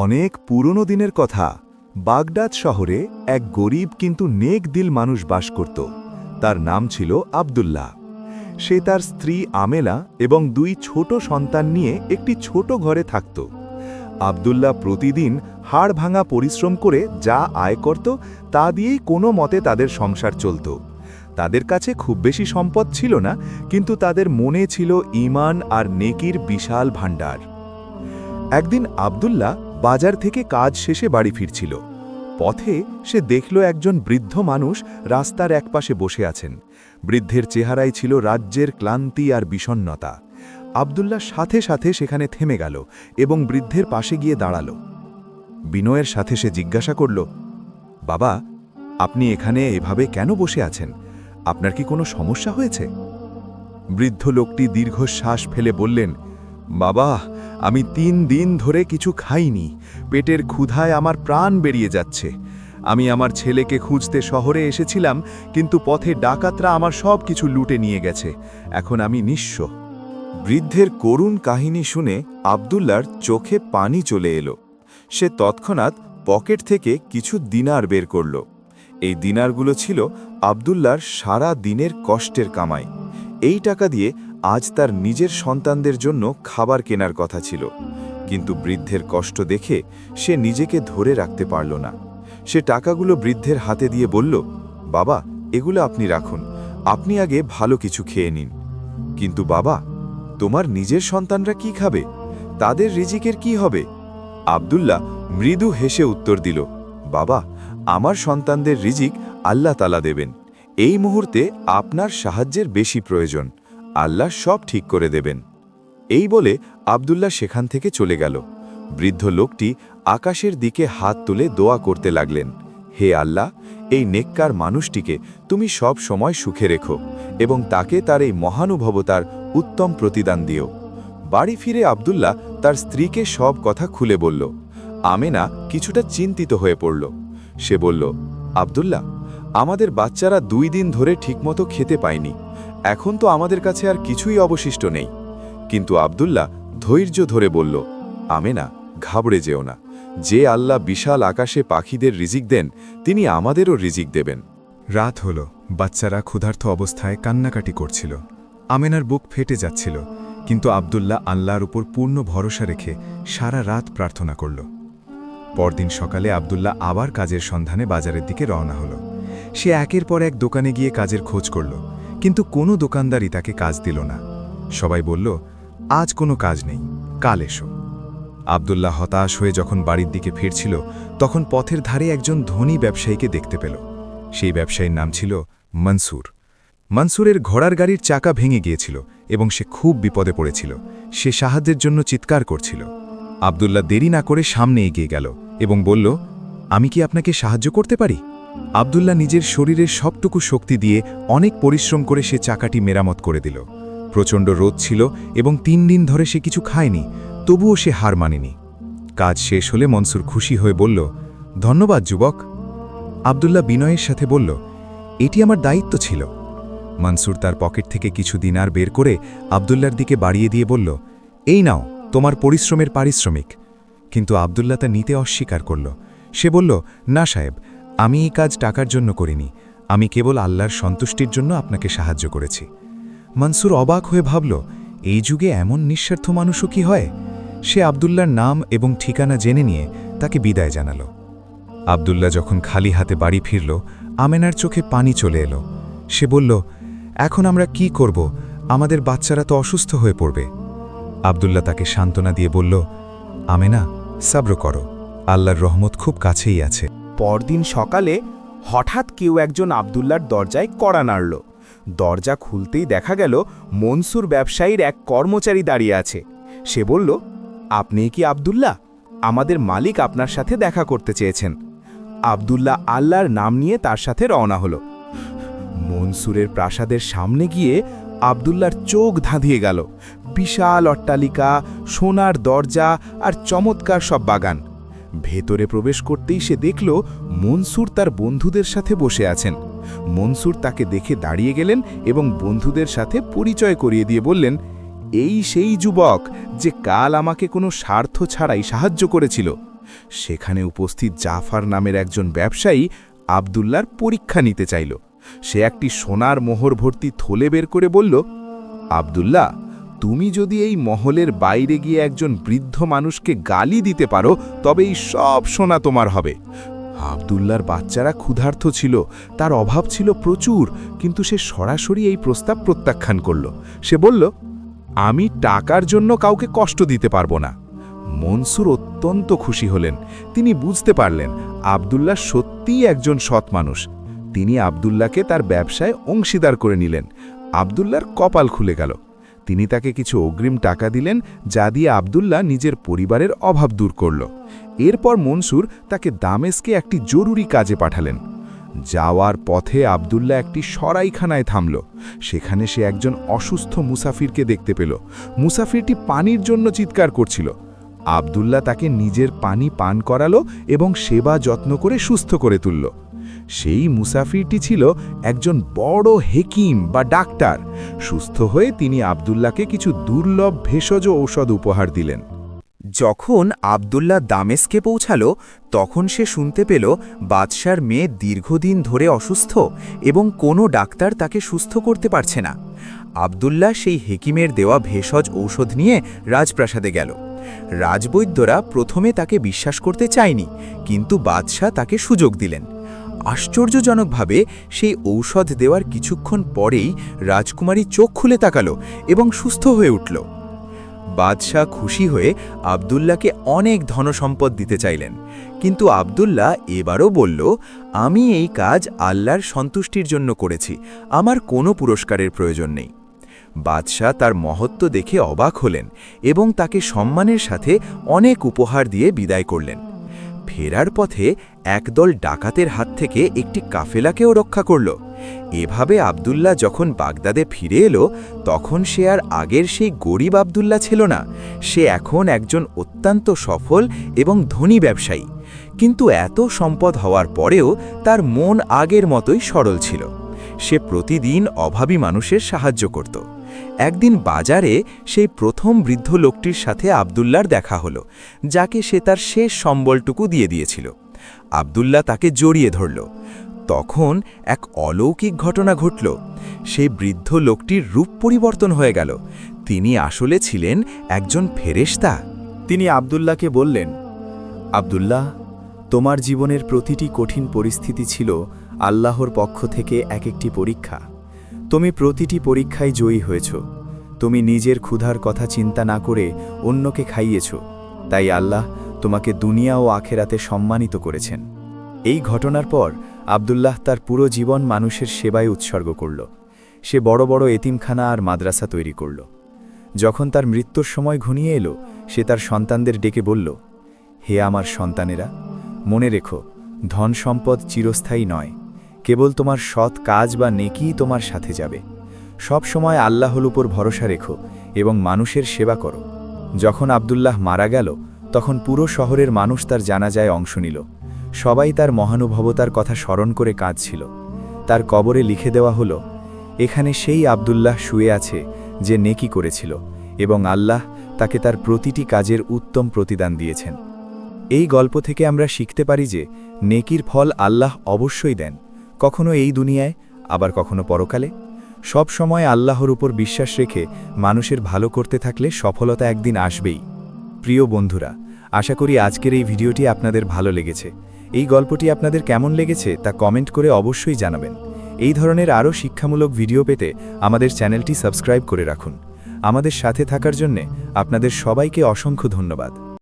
অনেক পুরনো দিনের কথা। বাগদাদ শহরে এক গরিব কিন্তু নেক দিল মানুষ বাস করত। তার নাম ছিল আব্দুল্লাহ। সে তার স্ত্রী আমেনা এবং দুই ছোট সন্তান নিয়ে একটি ছোট ঘরে থাকত। আব্দুল্লাহ প্রতিদিন হাড় ভাঙা পরিশ্রম করে যা আয় করত তা দিয়েই কোনো মতে তাদের সংসার চলত। তাদের কাছে খুব বেশি সম্পদ ছিল না, কিন্তু তাদের মনে ছিল ঈমান আর নেকির বিশাল ভাণ্ডার। একদিন আব্দুল্লাহ বাজার থেকে কাজ শেষে বাড়ি ফিরছিল। পথে সে দেখল একজন বৃদ্ধ মানুষ রাস্তার একপাশে বসে আছেন। বৃদ্ধের চেহারায় ছিল রাজ্যের ক্লান্তি আর বিষণ্ণতা। আব্দুল্লাহ সাথে সাথে সেখানে থেমে গেল এবং বৃদ্ধের পাশে গিয়ে দাঁড়াল। বিনয়ের সাথে সে জিজ্ঞাসা করল, বাবা, আপনি এখানে এভাবে কেন বসে আছেন? আপনার কি কোনো সমস্যা হয়েছে? বৃদ্ধ লোকটি দীর্ঘশ্বাস ফেলে বললেন, বাবা, আমি 3 দিন ধরে কিছু খাইনি। পেটের ক্ষুধায় আমার প্রাণ বেরিয়ে যাচ্ছে। আমি আমার ছেলেকে খুঁজতে শহরে এসেছিলাম, কিন্তু পথে ডাকাতরা আমার সব কিছু লুটে নিয়ে গেছে। এখন আমি নিঃস্ব। বৃদ্ধের করুণ কাহিনী শুনে আব্দুল্লাহর চোখে পানি চলে এলো। সে তৎক্ষণাৎ পকেট থেকে কিছু দিনার বের করল। এই দিনারগুলো ছিল আব্দুল্লাহর সারা দিনের কষ্টের কামাই। এই টাকা দিয়ে আজ তার নিজের সন্তানদের জন্য খাবার কেনার কথা ছিল, কিন্তু বৃদ্ধের কষ্ট দেখে সে নিজেকে ধরে রাখতে পারল না। সে টাকাগুলো বৃদ্ধের হাতে দিয়ে বলল, বাবা, এগুলো আপনি রাখুন, আপনি আগে ভালো কিছু খেয়ে নিন। কিন্তু বাবা, তোমার নিজের সন্তানরা কি খাবে? তাদের রিজিকের কি হবে? আব্দুল্লাহ মৃদু হেসে উত্তর দিল, বাবা, আমার সন্তানদের রিজিক আল্লাহ তাআলা দেবেন। এই মুহূর্তে আপনার সাহায্যের বেশি প্রয়োজন। আল্লাহ সব ঠিক করে দেবেন। এই বলে আব্দুল্লাহ সেখান থেকে চলে গেল। বৃদ্ধ লোকটি আকাশের দিকে হাত তুলে দোয়া করতে লাগলেন, হে আল্লাহ, এই নেককার মানুষটিকে তুমি সব সময় সুখে রেখো এবং তাকে তার এই মহানুভবতার উত্তম প্রতিদান দিও। বাড়ি ফিরে আব্দুল্লাহ তার স্ত্রীকে সব কথা খুলে বলল। আমেনা কিছুটা চিন্তিত হয়ে পড়ল। সে বলল, আব্দুল্লাহ, আমাদের বাচ্চারা 2 দিন ধরে ঠিকমতো খেতে পায়নি। এখন তো আমাদের কাছে আর কিছুই অবশিষ্ট নেই। কিন্তু আব্দুল্লাহ ধৈর্য ধরে বলল, আমেনা, ঘাবড়ে যেও না। যে আল্লাহ বিশাল আকাশে পাখিদের রিজিক দেন, তিনি আমাদেরও রিজিক দেবেন। রাত হল। বাচ্চারা ক্ষুধার্ত অবস্থায় কান্নাকাটি করছিল। আমেনার বুক ফেটে যাচ্ছিল, কিন্তু আব্দুল্লাহ আল্লাহর উপর পূর্ণ ভরসা রেখে সারা রাত প্রার্থনা করল। পরদিন সকালে আব্দুল্লাহ আবার কাজের সন্ধানে বাজারের দিকে রওনা হল। সে একের পর এক দোকানে গিয়ে কাজের খোঁজ করল, কিন্তু কোনো দোকানদারই তাকে কাজ দিল না। সবাই বলল, আজ কোনো কাজ নেই, কাল এসো। আব্দুল্লাহ হতাশ হয়ে যখন বাড়ির দিকে ফিরছিল, তখন পথের ধারে একজন ধনী ব্যবসায়ীকে দেখতে পেল। সেই ব্যবসায়ীর নাম ছিল মনসুর। মনসুরের ঘোড়ার গাড়ির চাকা ভেঙে গিয়েছিল এবং সে খুব বিপদে পড়েছিল। সে সাহায্যের জন্য চিৎকার করছিল। আব্দুল্লাহ দেরি না করে সামনে এগিয়ে গেল এবং বলল, আমি কি আপনাকে সাহায্য করতে পারি? আব্দুল্লাহ নিজের শরীরের সবটুকু শক্তি দিয়ে অনেক পরিশ্রম করে সে চাকাটি মেরামত করে দিল। প্রচণ্ড রোদ ছিল এবং 3 দিন ধরে সে কিছু খায়নি, তবুও সে হার মানেনি। কাজ শেষ হলে মনসুর খুশি হয়ে বলল, ধন্যবাদ যুবক। আব্দুল্লাহ বিনয়ের সাথে বলল, এটি আমার দায়িত্ব ছিল। মনসুর তার পকেট থেকে কিছু দিনার বের করে আব্দুল্লাহর দিকে বাড়িয়ে দিয়ে বলল, এই নাও তোমার পরিশ্রমের পারিশ্রমিক। কিন্তু আব্দুল্লাহ তা নিতে অস্বীকার করল। সে বলল, না সাহেব, আমি এই কাজ টাকার জন্য করিনি, আমি কেবল আল্লাহর সন্তুষ্টির জন্য আপনাকে সাহায্য করেছি। মনসুর অবাক হয়ে ভাবল, এই যুগে এমন নিঃস্বার্থ মানুষও কি হয়? সে আব্দুল্লাহর নাম এবং ঠিকানা জেনে নিয়ে তাকে বিদায় জানাল। আব্দুল্লাহ যখন খালি হাতে বাড়ি ফিরল, আমেনার চোখে পানি চলে এলো। সে বলল, এখন আমরা কি করব? আমাদের বাচ্চারা তো অসুস্থ হয়ে পড়বে। আব্দুল্লাহ তাকে সান্ত্বনা দিয়ে বলল, আমেনা, সব্র করো, আল্লাহর রহমত খুব কাছেই আছে। পরদিন সকালে হঠাৎ কেউ একজন আব্দুল্লাহর দরজায় কড়া নাড়ল। দরজা খুলতেই দেখা গেল মনসুর ব্যবসায়ীর এক কর্মচারী দাঁড়িয়ে আছে। সে বলল, আপনি কি আব্দুল্লাহ? আমাদের মালিক আপনার সাথে দেখা করতে চেয়েছেন। আব্দুল্লাহ আল্লাহর নাম নিয়ে তার সাথে রওনা হল। মনসুরের প্রাসাদের সামনে গিয়ে আব্দুল্লাহর চোখ ধাঁধিয়ে গেল। বিশাল অট্টালিকা, সোনার দরজা আর চমৎকার সব বাগান। ভেতরে প্রবেশ করতেই সে দেখল মনসুর তার বন্ধুদের সাথে বসে আছেন। মনসুর তাকে দেখে দাঁড়িয়ে গেলেন এবং বন্ধুদের সাথে পরিচয় করিয়ে দিয়ে বললেন, এই সেই যুবক যে কাল আমাকে কোনো স্বার্থ ছাড়াই সাহায্য করেছিল। সেখানে উপস্থিত জাফর নামের একজন ব্যবসায়ী আব্দুল্লাহর পরীক্ষা নিতে চাইল। সে একটি সোনার মোহর ভর্তি থলে বের করে বলল, আব্দুল্লাহ, তুমি যদি এই মহলের বাইরে গিয়ে একজন বৃদ্ধ মানুষকে গালি দিতে পারো তবে এই সব সোনা তোমার হবে। আব্দুল্লাহর বাচ্চারা ক্ষুধার্ত ছিল, তার অভাব ছিল প্রচুর, কিন্তু সে সরাসরি এই প্রস্তাব প্রত্যাখ্যান করল। সে বলল, আমি টাকার জন্য কাউকে কষ্ট দিতে পারবো না। মনসুর অত্যন্ত খুশি হলেন। তিনি বুঝতে পারলেন আব্দুল্লাহ সত্যিই একজন সৎ মানুষ। তিনি আব্দুল্লাহকে তার ব্যবসায় অংশীদার করে নিলেন। আব্দুল্লাহর কপাল খুলে গেল। তিনি তাকে কিছু অগ্রিম টাকা দিলেন, যা দিয়ে আব্দুল্লাহ নিজের পরিবারের অভাব দূর করল। এরপর মনসুর তাকে দামেস্কে একটি জরুরি কাজে পাঠালেন। যাওয়ার পথে আব্দুল্লাহ একটি সরাইখানায় থামল। সেখানে সে একজন অসুস্থ মুসাফিরকে দেখতে পেল। মুসাফিরটি পানির জন্য চিৎকার করছিল। আব্দুল্লাহ তাকে নিজের পানি পান করালো এবং সেবা যত্ন করে সুস্থ করে তুলল। সেই মুসাফিরটি ছিল একজন বড় হেকিম বা ডাক্তার। সুস্থ হয়ে তিনি আব্দুল্লাহকে কিছু দুর্লভ ভেষজ ঔষধ উপহার দিলেন। যখন আব্দুল্লাহ দামেস্কে পৌঁছালো তখন সে শুনতে পেল বাদশার মেয়ে দীর্ঘদিন ধরে অসুস্থ এবং কোনো ডাক্তার তাকে সুস্থ করতে পারছে না। আব্দুল্লাহ সেই হেকিমের দেওয়া ভেষজ ঔষধ নিয়ে রাজপ্রাসাদে গেল। রাজবৈদ্যরা প্রথমে তাকে বিশ্বাস করতে চায়নি, কিন্তু বাদশাহ তাকে সুযোগ দিলেন। আশ্চর্যজনকভাবে সেই ঔষধ দেওয়ার কিছুক্ষণ পরেই রাজকুমারী চোখ খুলে তাকালো এবং সুস্থ হয়ে উঠল। বাদশাহ খুশি হয়ে আব্দুল্লাহকে অনেক ধনসম্পদ দিতে চাইলেন, কিন্তু আব্দুল্লাহ এবারও বলল, আমি এই কাজ আল্লাহর সন্তুষ্টির জন্য করেছি, আমার কোনো পুরস্কারের প্রয়োজন নেই। বাদশাহ তার মহত্ব দেখে অবাক হলেন এবং তাকে সম্মানের সাথে অনেক উপহার দিয়ে বিদায় করলেন। ফেরার পথে একদল ডাকাতের হাত থেকে একটি কাফেলাকেও রক্ষা করল। এভাবে আব্দুল্লাহ যখন বাগদাদে ফিরে এলো তখন সে আর আগের সেই গরিব আব্দুল্লাহ ছিল না। সে এখন একজন অত্যন্ত সফল এবং ধনী ব্যবসায়ী। কিন্তু এত সম্পদ হওয়ার পরেও তার মন আগের মতোই সরল ছিল। সে প্রতিদিন অভাবী মানুষের সাহায্য করত। একদিন বাজারে সেই প্রথম বৃদ্ধ লোকটির সাথে আব্দুল্লাহর দেখা হলো, যাকে সে তার শেষ সম্বলটুকু দিয়ে দিয়েছিল। আব্দুল্লাহ তাকে জড়িয়ে ধরল। তখন এক অলৌকিক ঘটনা ঘটল। সেই বৃদ্ধ লোকটির রূপ পরিবর্তন হয়ে গেল। তিনি আসলে ছিলেন একজন ফেরেশতা। তিনি আব্দুল্লাহকে বললেন, আব্দুল্লাহ, তোমার জীবনের প্রতিটি কঠিন পরিস্থিতি ছিল আল্লাহর পক্ষ থেকে এক একটি পরীক্ষা। তুমি প্রতিটি পরীক্ষায় জয়ী হয়েছ। তুমি নিজের ক্ষুধার কথা চিন্তা না করে অন্যকে খাইয়েছ, তাই আল্লাহ তোমাকে দুনিয়া ও আখেরাতে সম্মানিত করেছেন। এই ঘটনার পর আব্দুল্লাহ তার পুরো জীবন মানুষের সেবায় উৎসর্গ করল। সে বড় বড় এতিমখানা আর মাদ্রাসা তৈরি করল। যখন তার মৃত্যুর সময় ঘনিয়ে এলো, সে তার সন্তানদের ডেকে বলল, হে আমার সন্তানেরা, মনে রেখো, ধন সম্পদ চিরস্থায়ী নয়। কেবল তোমার সৎ কাজ বা নেকিই তোমার সাথে যাবে। সব সময় আল্লাহর উপর ভরসা রেখো এবং মানুষের সেবা করো। যখন আব্দুল্লাহ মারা গেল তখন পুরো শহরের মানুষ তার জানাজায় অংশ নিল। সবাই তার মহানুভবতার কথা স্মরণ করে কাঁদছিল। তার কবরে লিখে দেওয়া হলো, এখানে সেই আব্দুল্লাহ শুয়ে আছে যে নেকি করেছিল এবং আল্লাহ তাকে তার প্রতিটি কাজের উত্তম প্রতিদান দিয়েছেন। এই গল্প থেকে আমরা শিখতে পারি যে নেকির ফল আল্লাহ অবশ্যই দেন, কখনো এই দুনিয়ায়, আবার কখনো পরকালে। সব সময় আল্লাহর উপর বিশ্বাস রেখে মানুষের ভালো করতে থাকলে সফলতা একদিন আসবেই। প্রিয় বন্ধুরা, আশা করি আজকের এই ভিডিওটি আপনাদের ভালো লেগেছে। এই গল্পটি আপনাদের কেমন লেগেছে তা কমেন্ট করে অবশ্যই জানাবেন। এই ধরনের আরও শিক্ষামূলক ভিডিও পেতে আমাদের চ্যানেলটি সাবস্ক্রাইব করে রাখুন। আমাদের সাথে থাকার জন্যে আপনাদের সবাইকে অসংখ্য ধন্যবাদ।